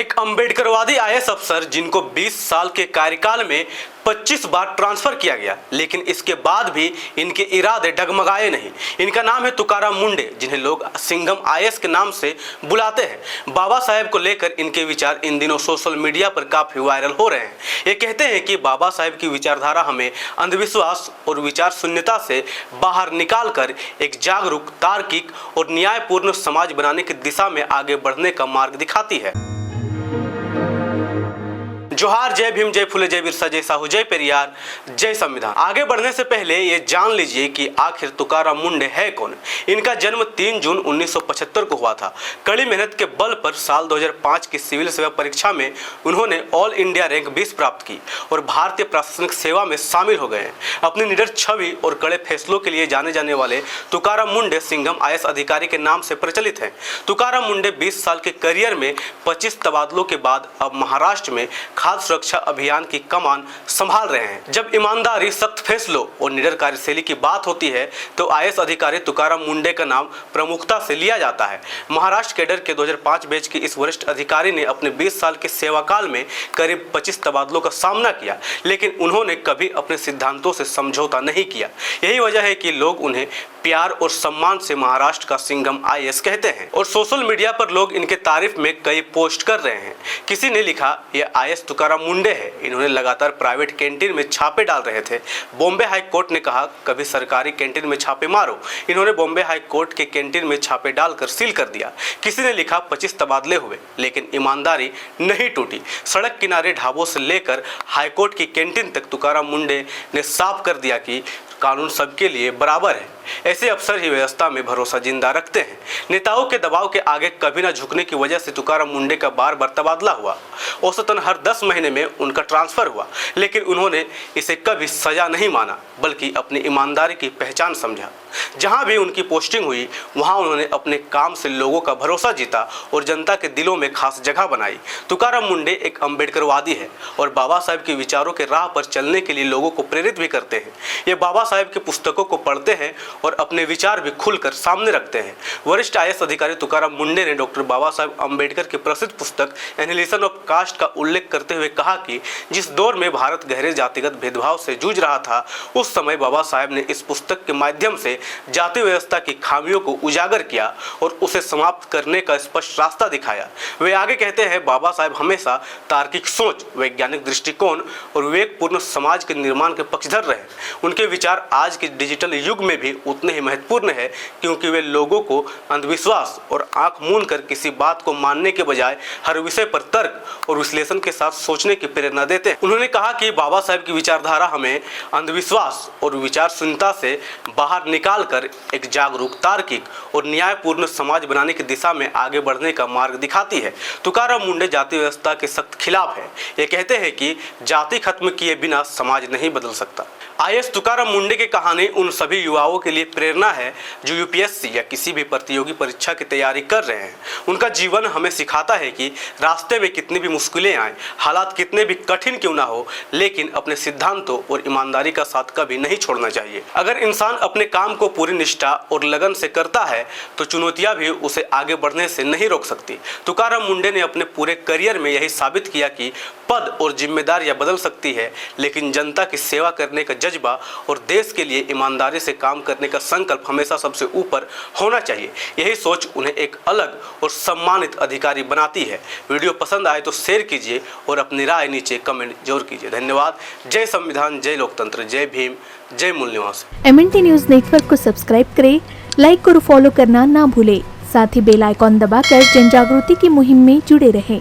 एक अम्बेडकरवादी आईएएस अफसर जिनको 20 साल के कार्यकाल में 25 बार ट्रांसफर किया गया, लेकिन इसके बाद भी इनके इरादे डगमगाए नहीं। इनका नाम है तुकाराम मुंडे, जिन्हें लोग सिंघम आईएएस के नाम से बुलाते हैं। बाबा साहेब को लेकर इनके विचार इन दिनों सोशल मीडिया पर काफी वायरल हो रहे हैं। ये कहते हैं कि बाबा साहेब की विचारधारा हमें अंधविश्वास और विचार शून्यता से बाहर निकालकर एक जागरूक, तार्किक और न्यायपूर्ण समाज बनाने की दिशा में आगे बढ़ने का मार्ग दिखाती है। जोहार, जय भीम, जय फुले, जय बिरसा, जय साहू, जय पेरियार, जय संविधान। आगे बढ़ने से पहले ये जान लीजिए कि आखिर तुकाराम मुंडे है कौन। इनका जन्म 3 जून 1975 को हुआ था। कड़ी मेहनत के बल पर साल 2005 की सिविल सेवा परीक्षा में उन्होंने ऑल इंडिया रैंक 20 प्राप्त की और भारतीय प्रशासनिक सेवा में शामिल हो गए हैं। अपनी निडर छवि और कड़े फैसलों के लिए जाने जाने वाले तुकाराम मुंडे सिंघम आईएएस अधिकारी के नाम से प्रचलित हैं। तुकाराम मुंडे 20 साल के करियर में 25 तबादलों के बाद अब महाराष्ट्र में खाद्य सुरक्षा अभियान की कमान संभाल रहे हैं। जब ईमानदारी, सख्त फैसलों और निडर कार्यशैली की बात होती है तो आईएएस अधिकारी तुकाराम मुंडे का नाम प्रमुखता से लिया जाता है। महाराष्ट्र कैडर के 2005 बैच के इस वरिष्ठ अधिकारी ने अपने 20 साल के सेवा काल में करीब 25 तबादलों का सामना किया, लेकिन उन्होंने कभी अपने सिद्धांतों से समझौता नहीं किया। यही वजह है कि लोग उन्हें प्यार और सम्मान से महाराष्ट्र का सिंघम आईएएस कहते हैं और सोशल मीडिया पर लोग इनके तारीफ में कई पोस्ट कर रहे हैं। किसी ने लिखा, यह आईएएस तुकाराम मुंडे है, इन्होंने लगातार प्राइवेट कैंटीन में छापे डाल रहे थे। बॉम्बे हाई कोर्ट ने कहा, कभी सरकारी कैंटीन में छापे मारो। इन्होंने बॉम्बे हाई कोर्ट के कैंटीन में छापे डालकर सील कर दिया। किसी ने लिखा, 25 तबादले हुए लेकिन ईमानदारी नहीं टूटी। सड़क किनारे ढाबों से लेकर हाईकोर्ट की कैंटीन तक तुकाराम मुंडे ने साफ कर दिया कि कानून सबके लिए बराबर है। ऐसे अफसर ही व्यवस्था में भरोसा जिंदा रखते हैं। नेताओं के दबाव के आगे कभी न झुकने की वजह से तुकाराम मुंडे का बार बार तबादला हुआ। औसतन हर 10 महीने में उनका ट्रांसफर हुआ, लेकिन उन्होंने इसे कभी सजा नहीं माना बल्कि अपनी ईमानदारी की पहचान समझा। जहां भी उनकी पोस्टिंग हुई वहां उन्होंने अपने काम से लोगों का भरोसा जीता और जनता के दिलों में खास जगह बनाई। तुकाराम मुंडे एक अम्बेडकरवादी है और बाबा साहेब के विचारों के राह पर चलने के लिए लोगों को प्रेरित भी करते हैं। ये बाबा साहेब की पुस्तकों को पढ़ते हैं और अपने विचार भी खुलकर सामने रखते हैं। वरिष्ठ आईएएस अधिकारी तुकाराम मुंडे ने डॉक्टर बाबा साहेब अम्बेडकर की प्रसिद्ध पुस्तक एनालिसिस ऑफ कास्ट का उल्लेख करते हुए कहा कि जिस दौर में भारत गहरे जातिगत भेदभाव से जूझ रहा था, उस समय बाबा साहेब ने इस पुस्तक के माध्यम से जाति व्यवस्था की खामियों को उजागर किया और उसे समाप्त करने का स्पष्ट रास्ता दिखाया। वे आगे कहते हैं, बाबा साहेब हमेशा तार्किक सोच, वैज्ञानिक दृष्टिकोण और विवेकपूर्ण समाज के निर्माण के पक्षधर रहे। उनके विचार आज के डिजिटल युग में भी उतने ही महत्वपूर्ण है, क्योंकि वे लोगों को अंधविश्वास और आंख मूंद कर किसी बात को मानने के बजाय हर विषय पर तर्क और विश्लेषण के साथ सोचने की प्रेरणा देते हैं। उन्होंने कहा कि बाबा साहेब की विचारधारा हमें अंधविश्वास और विचार शून्यता से बाहर निकालकर एक जागरूक, तार्किक और न्यायपूर्ण समाज बनाने की दिशा में आगे बढ़ने का मार्ग दिखाती है। तुकाराम मुंडे जाति व्यवस्था के सख्त खिलाफ है। ये कहते हैं कि जाति खत्म किए बिना समाज नहीं बदल सकता। आईएएस तुकाराम मुंडे की कहानी उन सभी युवाओं के लिए प्रेरणा है जो यूपीएससी या किसी भी प्रतियोगी परीक्षा की तैयारी कर रहे हैं। उनका जीवन हमें सिखाता है कि रास्ते में कितनी भी मुश्किलें आए, हालात कितने भी कठिन क्यों ना हो, लेकिन अपने सिद्धांतों और ईमानदारी का साथ कभी नहीं छोड़ना चाहिए। अगर इंसान अपने काम को पूरी निष्ठा और लगन से करता है तो चुनौतियां भी उसे आगे बढ़ने से नहीं रोक सकती। तुकाराम मुंडे ने अपने पूरे करियर में यही साबित किया कि पद और जिम्मेदारियां बदल सकती है, लेकिन जनता की सेवा करने का जज्बा और देश के लिए ईमानदारी से काम करने का संकल्प हमेशा सबसे ऊपर होना चाहिए। यही सोच उन्हें एक अलग और सम्मानित अधिकारी बनाती है। वीडियो पसंद आए तो शेयर कीजिए और अपनी राय नीचे कमेंट जरूर कीजिए। धन्यवाद। जय संविधान, जय लोकतंत्र, जय भीम, जय मूल निवास। MNT न्यूज नेटवर्क को सब्सक्राइब करें, लाइक और फॉलो करना ना भूलें। साथ ही बेल आइकॉन दबाकर जन जागृति की मुहिम में जुड़े रहें।